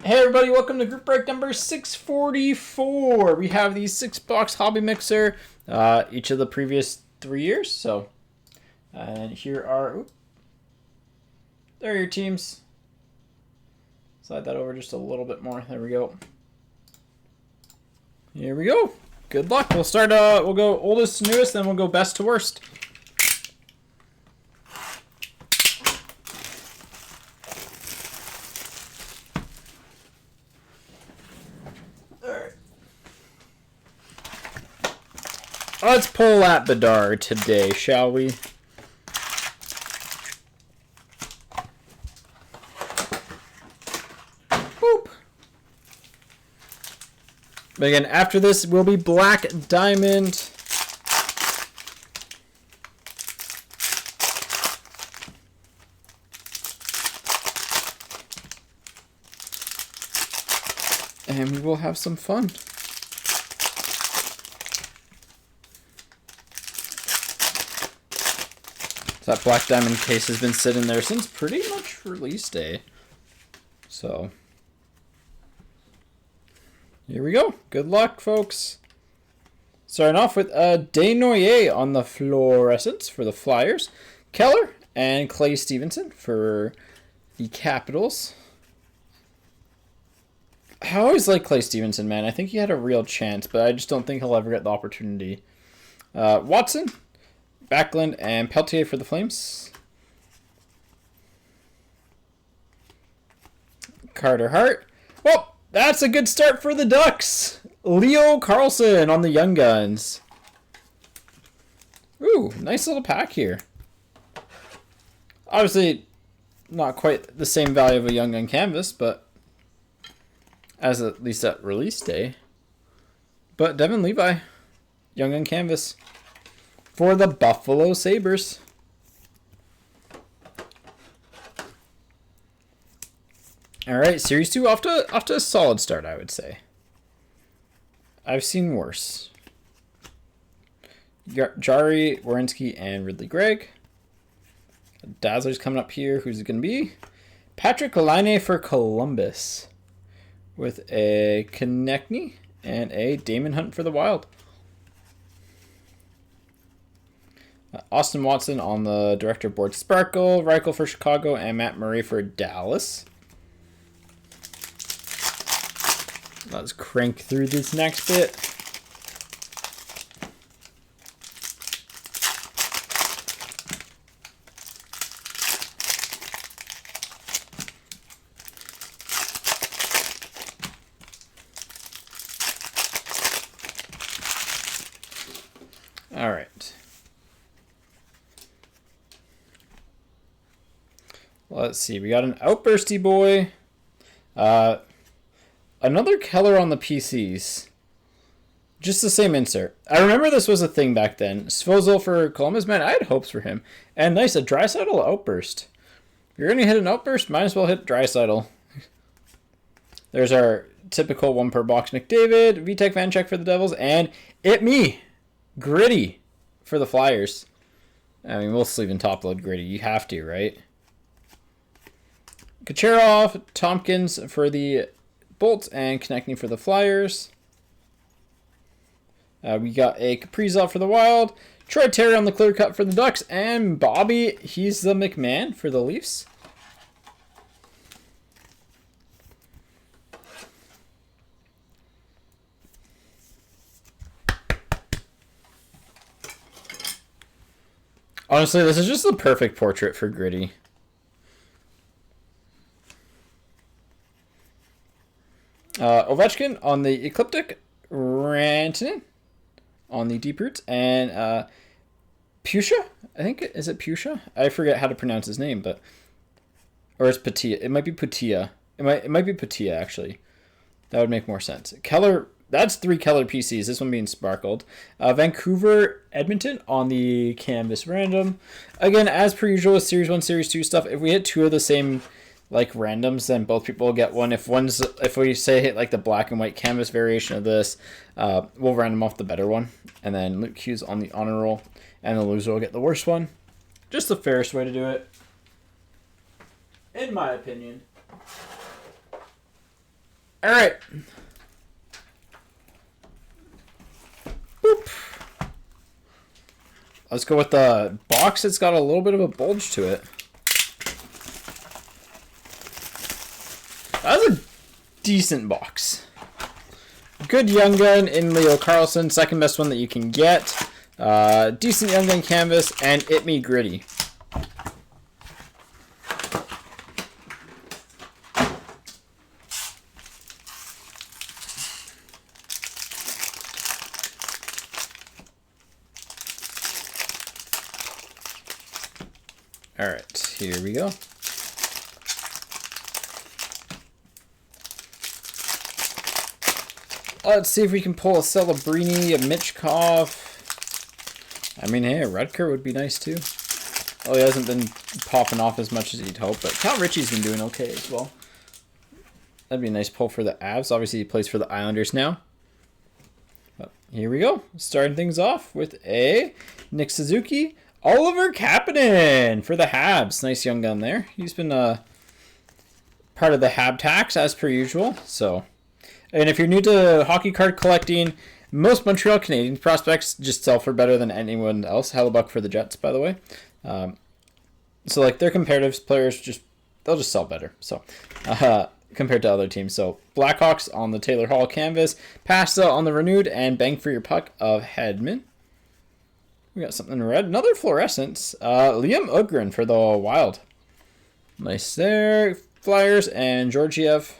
Hey everybody, welcome to group break number 644. We have the 6-box hobby mixer, each of the previous 3 years. So, and here are, there are your teams. Slide that over just a little bit more. There we go. Here we go. Good luck. We'll start, we'll go oldest to newest, then we'll go best to worst. Let's pull at Bedard today, shall we? Boop. But again, after this will be Black Diamond. And we will have some fun. That Black Diamond case has been sitting there since pretty much release day. So, here we go. Good luck, folks. Starting off with Desnoyers on the fluorescence for the Flyers. Keller and Clay Stevenson for the Capitals. I always like Clay Stevenson, man. I think he had a real chance, but I just don't think he'll ever get the opportunity. Watson, Backlund, and Peltier for the Flames. Carter Hart. Well, that's a good start for the Ducks. Leo Carlson on the Young Guns. Ooh, nice little pack here. Obviously, not quite the same value of a Young Gun canvas, but as at least at release day. But Devin Levi, Young Gun canvas for the Buffalo Sabres. All right, Series 2 off to a solid start, I would say. I've seen worse. Jari, Werenski, and Ridley Gregg. Dazzler's coming up here. Who's it going to be? Patrick Laine for Columbus with a Konechny and a Damon Hunt for the Wild. Austin Watson on the director board. Sparkle, Reichel for Chicago, and Matt Murray for Dallas. Let's crank through this next bit. All right. Let's see. We got an Outbursty boy. Another Keller on the PCs. Just the same insert. I remember this was a thing back then. Svozil for Columbus. Man, I had hopes for him. And nice, a Draisaitl Outburst. If you're going to hit an Outburst, might as well hit Draisaitl. There's our typical one per box McDavid. Vitek Vancheck for the Devils. And me. Gritty for the Flyers. I mean, we'll sleeve and top load Gritty. You have to, right? Kucherov, Tompkins for the Bolts, and Konechny for the Flyers. We got a Kaprizov for the Wild. Troy Terry on the clear cut for the Ducks. And Bobby, he's the McMahon for the Leafs. Honestly, this is just the perfect portrait for Gritty. Ovechkin on the Ecliptic, Rantanen on the Deep Roots, and Pusha, I think, is it Pusha? I forget how to pronounce his name, but, or it's Patia. It might be Patia. It might be Patia, actually. That would make more sense. Keller, that's 3 Keller PCs, this one being sparkled. Vancouver, Edmonton on the Canvas Random. Again, as per usual with Series 1, Series 2 stuff, if we hit 2 of the same like randoms, then both people will get one. If we say hit like the black and white canvas variation of this, we'll random off the better one, and then Luke Hughes on the honor roll, and the loser will get the worst one. Just the fairest way to do it, in my opinion. All right. Boop. Let's go with the box. It's got a little bit of a bulge to it. That was a decent box. Good Young Gun in Leo Carlson. Second best one that you can get. Decent Young Gun canvas and It Me Gritty. All right, here we go. Let's see if we can pull a Celebrini, a Michkov. I mean, hey, a Rutger would be nice too. Oh, he hasn't been popping off as much as you'd hope, but Cal Ritchie's been doing okay as well. That'd be a nice pull for the Avs. Obviously, he plays for the Islanders now. But here we go. Starting things off with a Nick Suzuki. Oliver Kapanen for the Habs. Nice Young Gun there. He's been part of the Hab tax as per usual. So, and if you're new to hockey card collecting, most Montreal Canadiens prospects just sell for better than anyone else. Hellebuck for the Jets, by the way. So like their comparative players they'll just sell better. So compared to other teams. So Blackhawks on the Taylor Hall canvas, Pasta on the renewed, and Bang for Your Puck of Hedman. We got something red. Another fluorescence. Liam Ugrin for the Wild. Nice there. Flyers and Georgiev.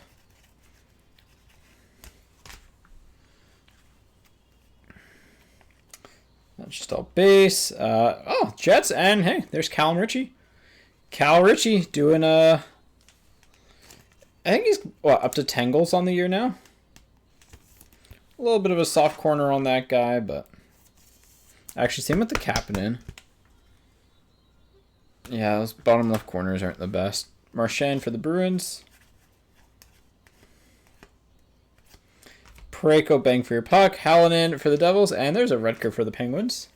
That's just all base. Oh, Jets. And hey, there's Cal Ritchie. Cal Ritchie doing I think he's up to 10 goals on the year now. A little bit of a soft corner on that guy, but actually, same with the Kapanen. Yeah, those bottom left corners aren't the best. Marchand for the Bruins. Parayko, Bang for Your Puck. Hallinan for the Devils. And there's a Rutger for the Penguins.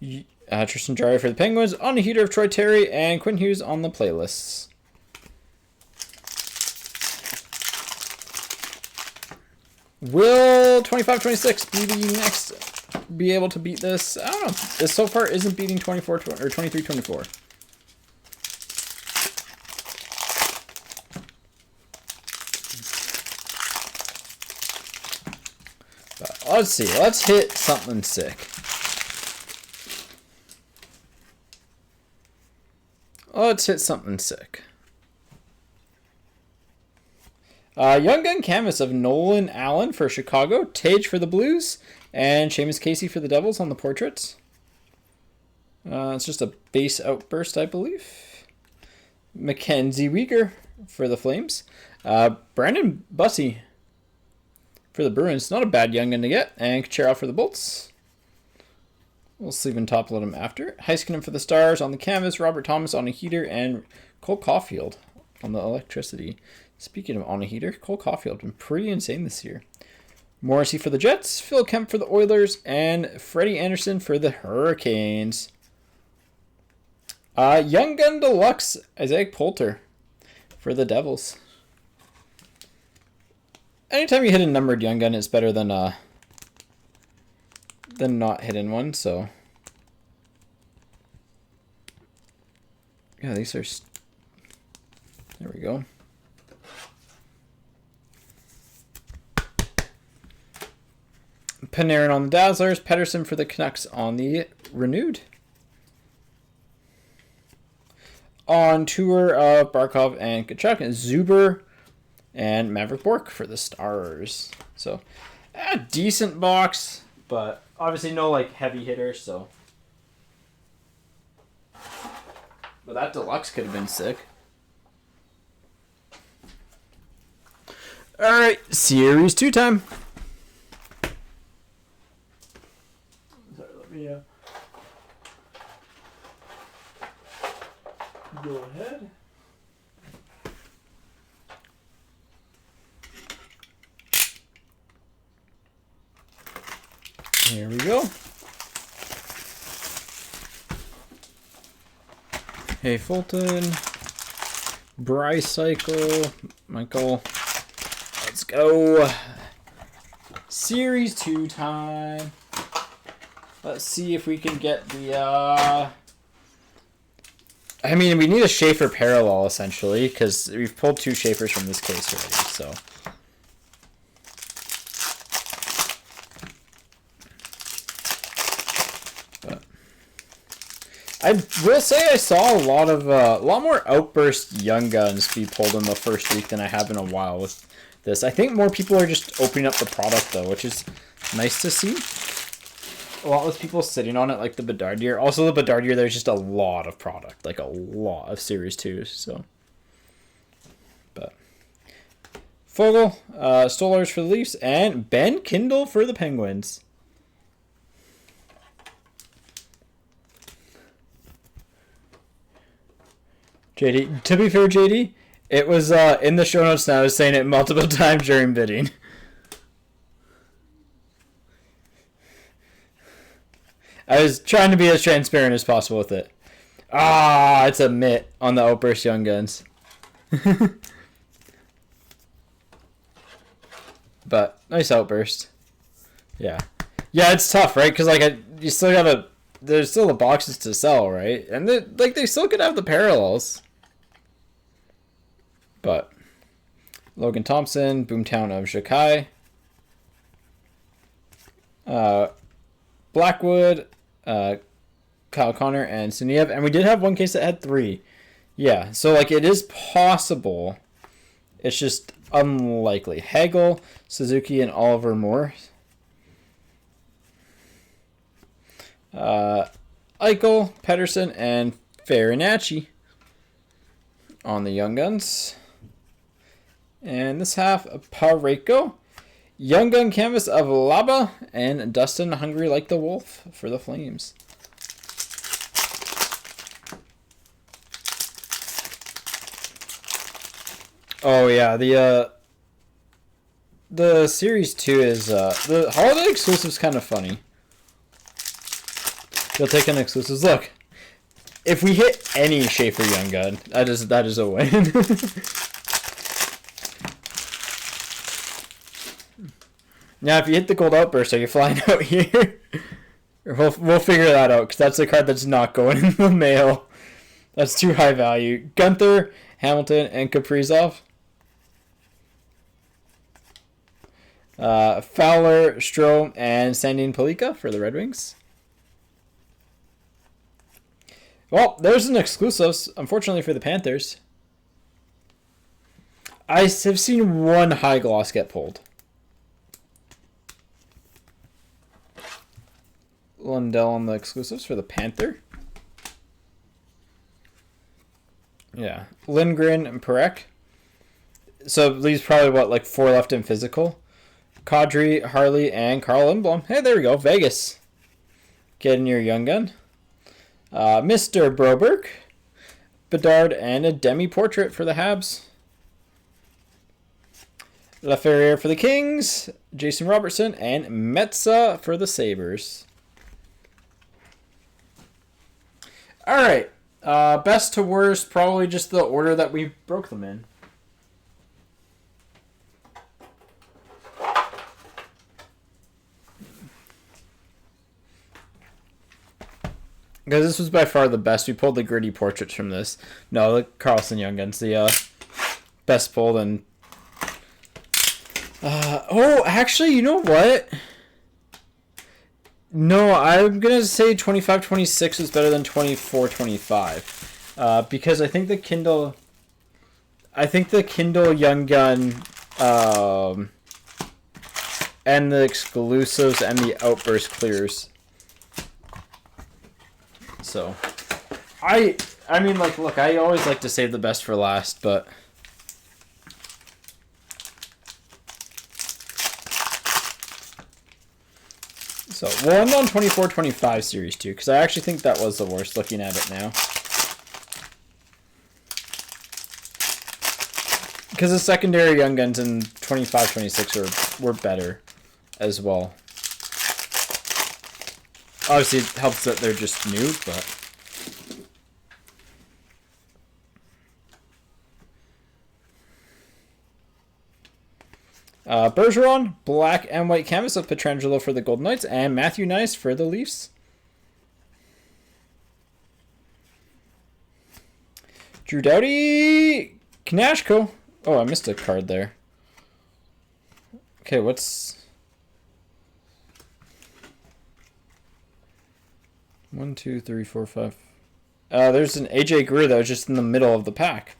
Tristan Jarry for the Penguins. On a heater of Troy Terry. And Quinn Hughes on the playlists. Will 25-26 be able to beat this? I don't know. This so far isn't beating 24 or 23-24. But let's see. Let's hit something sick. Let's hit something sick. Young Gun canvas of Nolan Allen for Chicago, Tage for the Blues, and Seamus Casey for the Devils on the portraits. It's just a base outburst, I believe. Mackenzie Weegar for the Flames. Brandon Bussey for the Bruins. Not a bad Young Gun to get. And Kucherov for the Bolts. We'll sleeve and top load him after. Heiskanen for the Stars on the canvas. Robert Thomas on a heater. And Cole Caulfield on the electricity. Speaking of on a heater, Cole Caulfield been pretty insane this year. Morrissey for the Jets, Phil Kemp for the Oilers, and Freddie Anderson for the Hurricanes. Young Gun Deluxe, Isaac Poulter for the Devils. Anytime you hit a numbered Young Gun, it's better than not hitting one. So yeah, these are. There we go. Panarin on the Dazzlers, Pettersson for the Canucks on the renewed. On tour of Barkov and Kachuk, and Zuber and Maverick Bork for the Stars. So, a decent box, but obviously no like heavy hitters. So, but that deluxe could have been sick. All right, Series 2 time. Sorry, go ahead. Here we go. Hey Fulton, Brycycle, Michael. Let's go. Series 2 time. Let's see if we can get the, I mean, we need a Zephyr parallel, essentially, because we've pulled 2 Zephyrs from this case already, so. But I will say I saw a lot more Outburst Young Guns be pulled in the first week than I have in a while with this. I think more people are just opening up the product, though, which is nice to see. A lot less people sitting on it like the Bedardier. Also, the Bedardier, there's just a lot of product. Like, a lot of Series 2s, so. But. Fogel, Stolars for the Leafs, and Ben Kindle for the Penguins. JD, to be fair, JD, it was in the show notes now. I was saying it multiple times during bidding. I was trying to be as transparent as possible with it. Ah, it's a mitt on the Outburst Young Guns. But nice Outburst. Yeah. Yeah, it's tough, right? Because like you still gotta. There's still the boxes to sell, right? And they still could have the parallels. But Logan Thompson, Boomtown of Shakai, Blackwood, Kyle Connor, and Suniev. And we did have one case that had 3. Yeah, so like it is possible. It's just unlikely. Hagel, Suzuki, and Oliver Moore. Eichel, Pedersen, and Farinacci on the Young Guns. And this half, Pareko, Young Gun canvas of Laba, and Dustin, Hungry Like the Wolf for the Flames. Oh yeah, the Series 2 is the holiday exclusive is kind of funny. They'll take an exclusives. Look, if we hit any Zephyr Young Gun, that is a win. Now, if you hit the Gold Outburst, are you flying out here? We'll figure that out, because that's the card that's not going in the mail. That's too high value. Gunther, Hamilton, and Kaprizov. Fowler, Strome, and Sandin Palika for the Red Wings. Well, there's an exclusives, unfortunately for the Panthers. I have seen one high gloss get pulled. Lundell on the exclusives for the Panther. Yeah. Lindgren and Perek. So leaves probably, what, like 4 left in physical? Kadri, Harley, and Carl Lindblom. Hey, there we go. Vegas. Getting your Young Gun. Mr. Broberg. Bedard, and a demi-portrait for the Habs. Laferriere for the Kings. Jason Robertson, and Metza for the Sabres. All right, best to worst, probably just the order that we broke them in. Because this was by far the best. We pulled the gritty portraits from this. No, the Carlson Young Guns, the best pulled. And oh, actually, you know what? No, I'm going to say 25-26 is better than 24-25. Because I think the Kindle Young Gun and the exclusives and the Outburst clears. So, I mean, like, look, I always like to save the best for last, but so we'll end on 24-25 Series 2, because I actually think that was the worst looking at it now. Because the secondary Young Guns in 25-26 were better as well. Obviously, it helps that they're just new, but Bergeron, black and white canvas of Pietrangelo for the Golden Knights, and Matthew Nice for the Leafs. Drew Doughty, Knashko. Oh, I missed a card there. Okay, what's... 1, 2, 3, 4, 5. There's an AJ Greer that was just in the middle of the pack.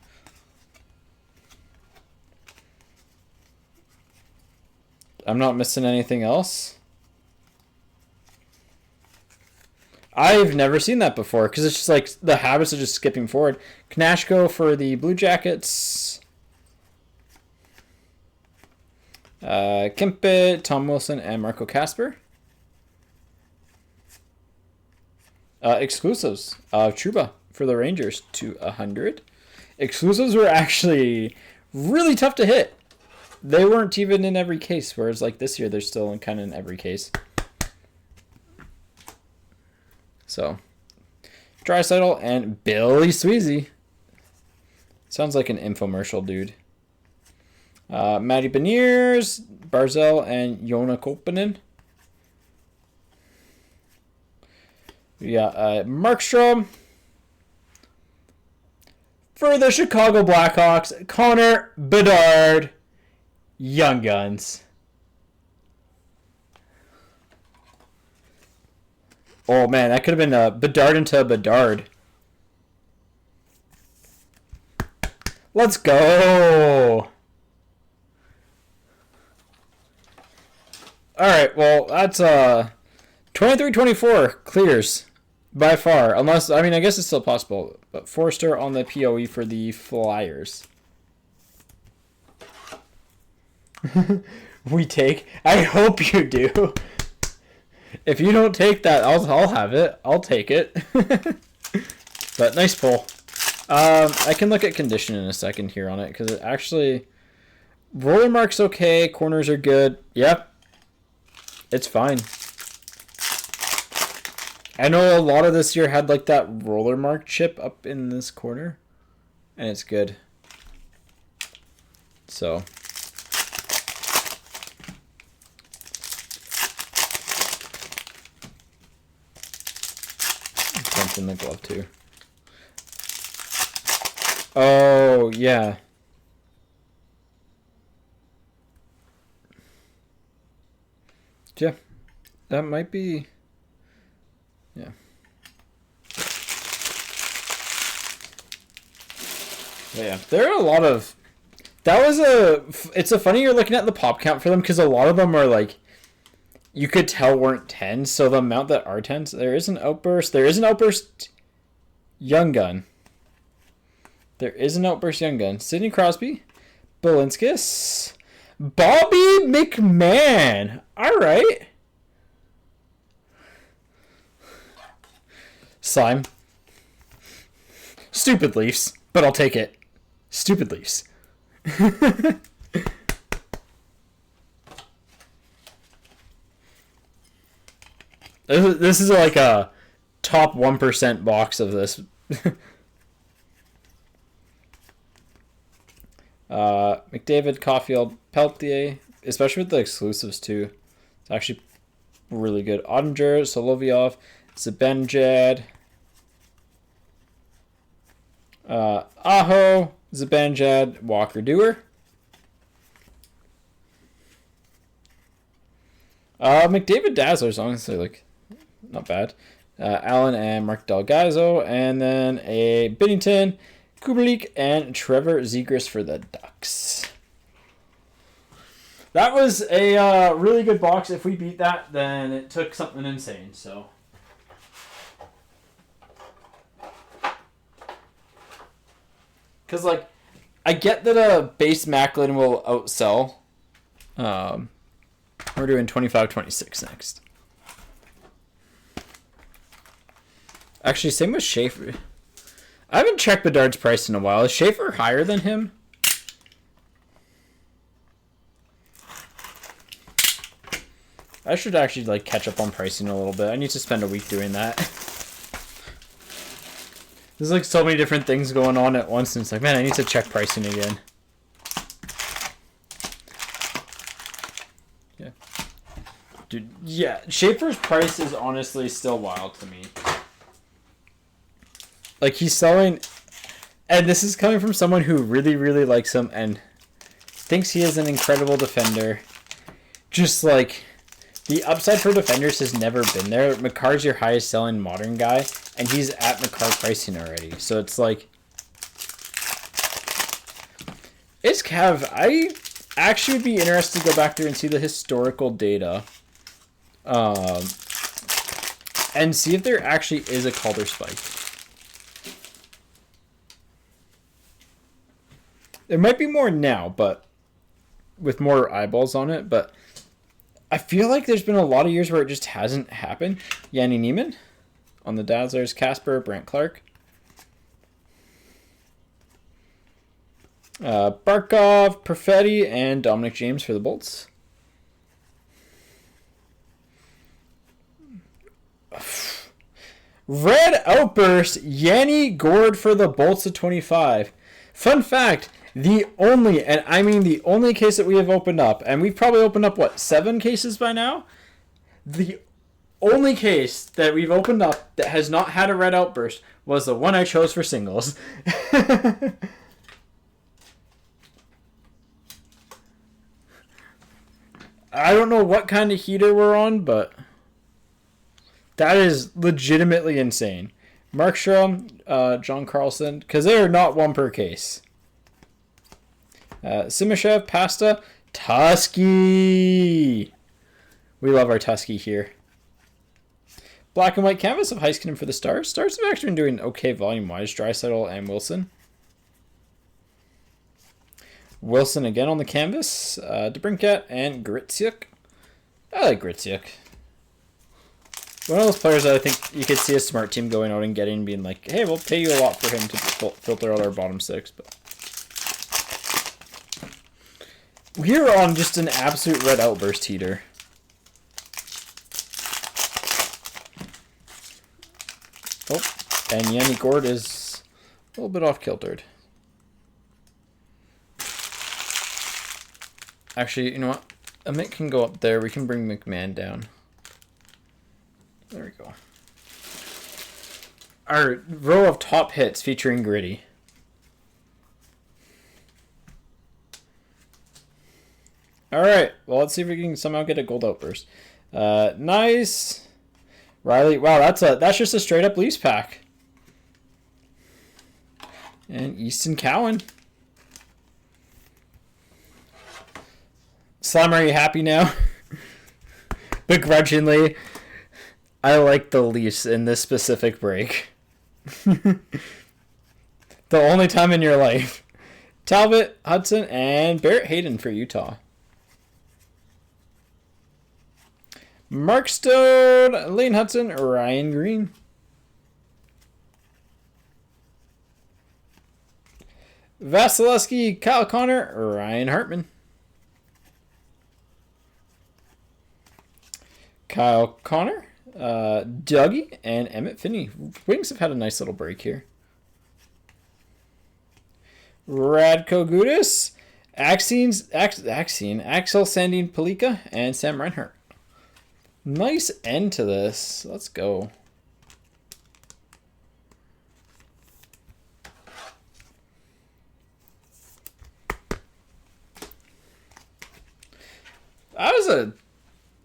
I'm not missing anything else. I've never seen that before because it's just like the habits of just skipping forward. Knashko for the Blue Jackets. Kempe, Tom Wilson, and Marco Casper. Exclusives of Trouba for the Rangers to 100. Exclusives were actually really tough to hit. They weren't even in every case, whereas like this year they're still kind of in every case. So, Draisaitl and Billy Sweezy. Sounds like an infomercial, dude. Matty Beniers, Barzell, and Joona Koppanen. We got Markstrom. For the Chicago Blackhawks, Connor Bedard, Young Guns. Oh, man, that could have been Bedard into Bedard. Let's go. All right, well, that's 23-24 clears by far. Unless, I mean, I guess it's still possible. But Forster on the POE for the Flyers. We take. I hope you do. If you don't take that, I'll have it. I'll take it. But nice pull. I can look at condition in a second here on it because it actually roller mark's okay. Corners are good. Yep, it's fine. I know a lot of this year had like that roller mark chip up in this corner, and it's good. So. In the glove too. Oh yeah. Yeah, that might be. Yeah. Yeah, there are a lot of. That was a. It's a funny you're looking at the pop count for them because a lot of them are like. You could tell weren't 10s, so the amount that are 10s, there is an outburst. There is an outburst Young Gun. There is an outburst Young Gun. Sidney Crosby, Balinskis, Bobby McMahon. All right. Slime. Stupid Leafs, but I'll take it. Stupid Leafs. This is like a top 1% box of this. McDavid, Caulfield, Peltier, especially with the exclusives too. It's actually really good. Ottinger, Solovyov, Zibanejad, Aho, Zibanejad, Walker Dewar. McDavid Dazzler's honestly like not bad. Allen and Mark Delgado, and then a Binnington, Kubalik, and Trevor Zegras for the Ducks. That was a really good box. If we beat that, then it took something insane. So, because like, I get that a base Macklin will outsell. We're doing 25-26 next. Actually, same with Schaefer. I haven't checked Bedard's price in a while. Is Schaefer higher than him? I should actually like catch up on pricing a little bit. I need to spend a week doing that. There's like so many different things going on at once, and it's like, man, I need to check pricing again. Dude, yeah, Schaefer's price is honestly still wild to me. Like, he's selling... And this is coming from someone who really, really likes him and thinks he is an incredible defender. Just, like, the upside for defenders has never been there. McCarr's your highest selling modern guy, and he's at McCarr pricing already. So it's like... It's Cav. I actually would be interested to go back there and see the historical data. And see if there actually is a Calder spike. There might be more now, but with more eyeballs on it, but I feel like there's been a lot of years where it just hasn't happened. Yanni Neiman on the Dazzlers, Casper, Brant Clark. Barkov, Perfetti, and Dominic James for the Bolts. Red Outburst, Yanni Gord for the Bolts of 25. Fun fact, the only, and I mean the only case that we have opened up, and we've probably opened up, what, 7 cases by now? The only case that we've opened up that has not had a Red Outburst was the one I chose for singles. I don't know what kind of heater we're on, but that is legitimately insane. Markstrom, John Carlson, because they are not one per case. Simashev, Pasta, Tusky. We love our Tusky here. Black and white canvas of Heiskanen for the Stars. Stars have actually been doing okay volume-wise. Draisaitl and Wilson. Wilson again on the canvas. DeBrincat and Gritsyuk. I like Gritsyuk. One of those players that I think you could see a smart team going out and getting, being like, hey, we'll pay you a lot for him to filter out our bottom 6. But we're on just an absolute Red Outburst heater. Oh, and Yanni Gord is a little bit off kiltered. Actually, you know what? Mick can go up there. We can bring McMahon down. There we go. Our row of top hits featuring Gritty. Alright, well, let's see if we can somehow get a gold outburst. Nice. Riley, wow, that's just a straight up Leafs pack. And Easton Cowan. Slime, are you happy now? Begrudgingly, I like the Leafs in this specific break. The only time in your life. Talbot, Hudson, and Barrett Hayden for Utah. Mark Stone, Lane Hudson, Ryan Green. Vasilevsky, Kyle Connor, Ryan Hartman. Kyle Connor, Dougie, and Emmett Finney. Wings have had a nice little break here. Radko Gudas, Axel Sandin Palika, and Sam Reinhart. Nice end to this. Let's go.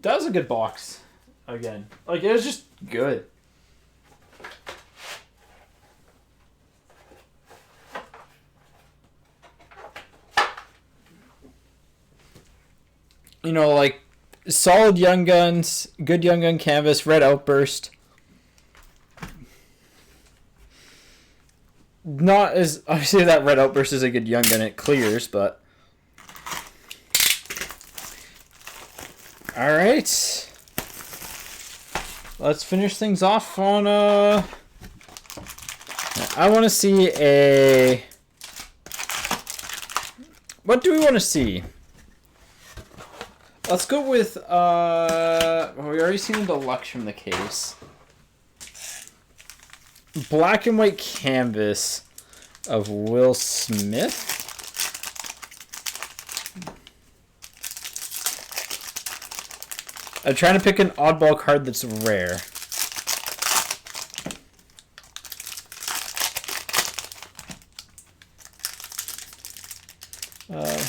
That was a good box. Again. Like, it was just good. You know, like, solid Young Guns, good Young Gun canvas, Red Outburst. Not as... Obviously, that Red Outburst is a good Young Gun. It clears, but... Alright. Let's finish things off on I want to see a... What do we want to see? Let's go with, well, we already seen the deluxe from the case. Black and white canvas of Will Smith. I'm trying to pick an oddball card that's rare.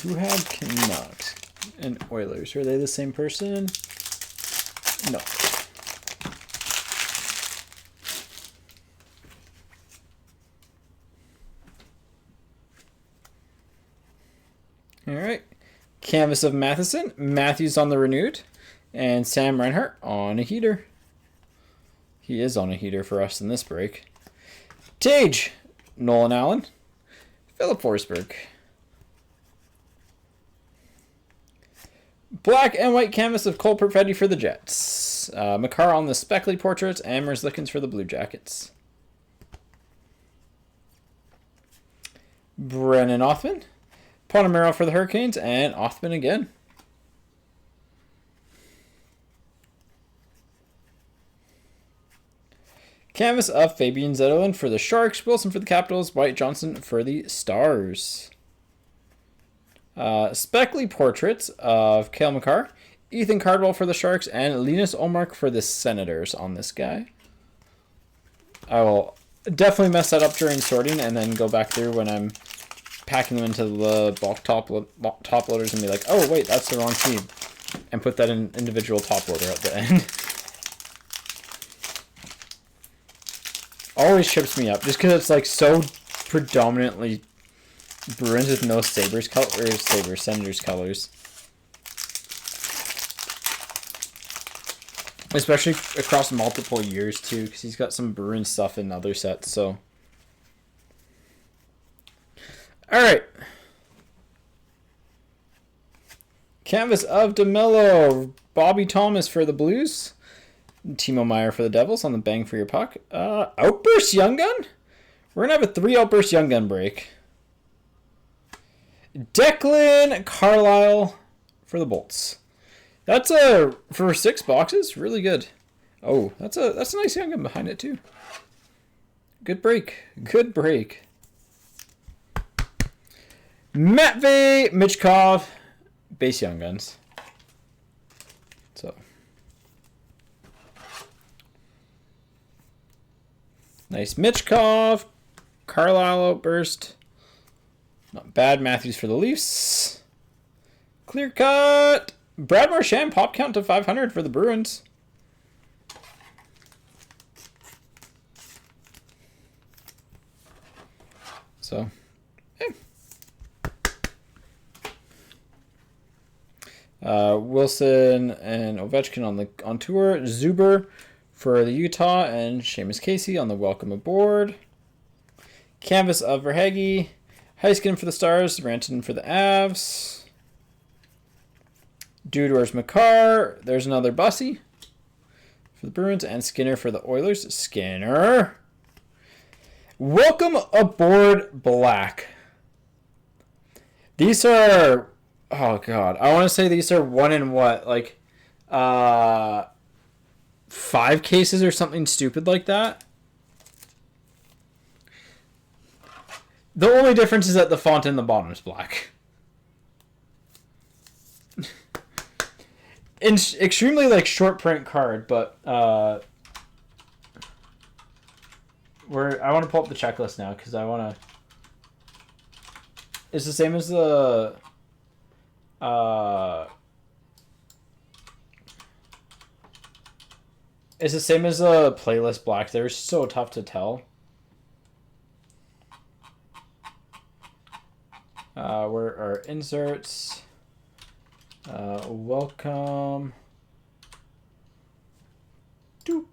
Who had Canucks and Oilers? Are they the same person? No. All right. Canvas of Matheson. Matthews on the renewed. And Sam Reinhart on a heater. He is on a heater for us in this break. Tage. Nolan Allen. Philip Forsberg. Black and white canvas of Cole Perfetti for the Jets. Makar on the Speckley portraits. And Merzlikins for the Blue Jackets. Brennan Othman. Ponamero for the Hurricanes. And Othman again. Canvas of Fabian Zetterlund for the Sharks. Wilson for the Capitals. White Johnson for the Stars. Speckley portraits of Cale Makar, Ethan Cardwell for the Sharks, and Linus Olmark for the Senators on this guy. I will definitely mess that up during sorting and then go back through when I'm packing them into the bulk top loaders and be like, oh, wait, that's the wrong team. And put that in individual top loader at the end. Always trips me up just because it's like so predominantly Bruins with no Sabres Senators colors. Especially across multiple years too, because he's got some Bruins stuff in other sets, so. Alright. Canvas of DeMello. Bobby Thomas for the Blues. Timo Meier for the Devils on the Bang for Your Puck. Outburst Young Gun? We're going to have a 3 Outburst Young Gun break. Declan Carlisle for the Bolts. That's for 6 boxes, really good. Oh, that's a nice Young Gun behind it too. Good break. Good break. Matvey Michkov, base Young Guns. So nice Michkov, Carlisle outburst. Not bad. Matthews for the Leafs. Clear cut. Brad Marchand pop count to 500 for the Bruins. So, yeah. Wilson and Ovechkin on tour. Zuber for the Utah and Seamus Casey on the welcome aboard. Canvas of Verhaeghe. Heiskin for the Stars, Rantanen for the Avs. Dudor's Makar. There's another Bussy for the Bruins, and Skinner for the Oilers. Skinner. Welcome aboard Black. These are, oh god, I want to say these are 1 in what, like 5 cases or something stupid like that. The only difference is that the font in the bottom is black. Extremely like short print card, but I want to pull up the checklist now because I want to. It's the same as the. It's the same as the playlist black. They're so tough to tell. Where are inserts? Welcome. Doop,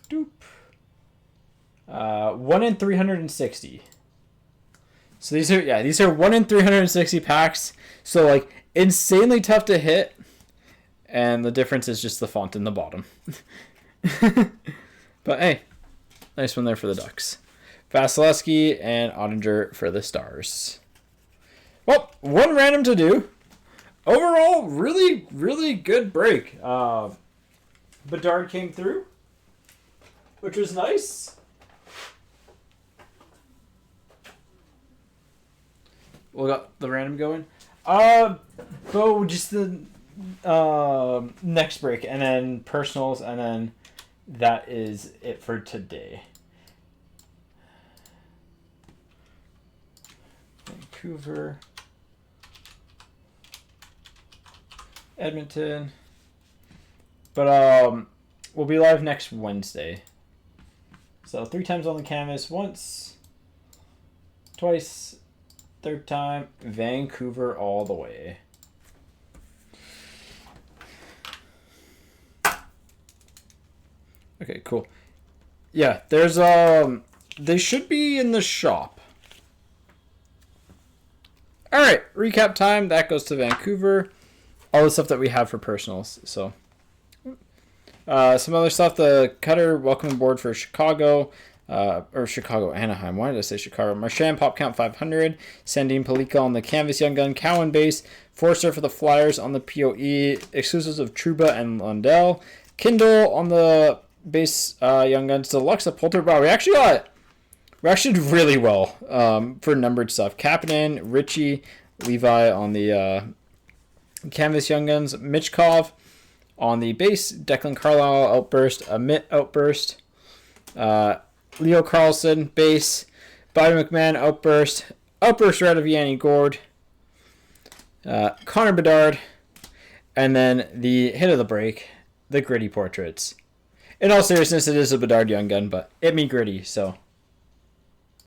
doop. 1 in 360. So these are 1 in 360 packs. So like insanely tough to hit, and the difference is just the font in the bottom. But hey, nice one there for the Ducks. Vasilevsky and Ottinger for the Stars. Well, one random to do. Overall, really, really good break. Bedard came through, which was nice. We got the random going. Bo, just the next break, and then personals, and then that is it for today. Vancouver, Edmonton. But we'll be live next Wednesday. So 3 times on the canvas, once, twice, third time, Vancouver all the way. Okay, cool. Yeah, there's they should be in the shop. All right, recap time. That goes to Vancouver. All the stuff that we have for personals. So, some other stuff. The Cutter welcome aboard for Chicago, or Chicago Anaheim. Why did I say Chicago? Marchand pop count 500. Sandine Palika on the canvas young gun. Cowan base. Forster for the Flyers on the POE. Exclusives of Trouba and Lundell. Kindle on the base young guns. Deluxe of Polter. Wow, we actually did really well for numbered stuff. Kapanen, Richie, Levi on the canvas young guns. Mitchkov on the base. Declan Carlisle outburst. Amit outburst. Leo Carlson base. Bobby McMahon outburst. Outburst red of Yanni Gord. Connor Bedard. And then the hit of the break. The gritty portraits. In all seriousness, it is a Bedard young gun, but it me gritty, so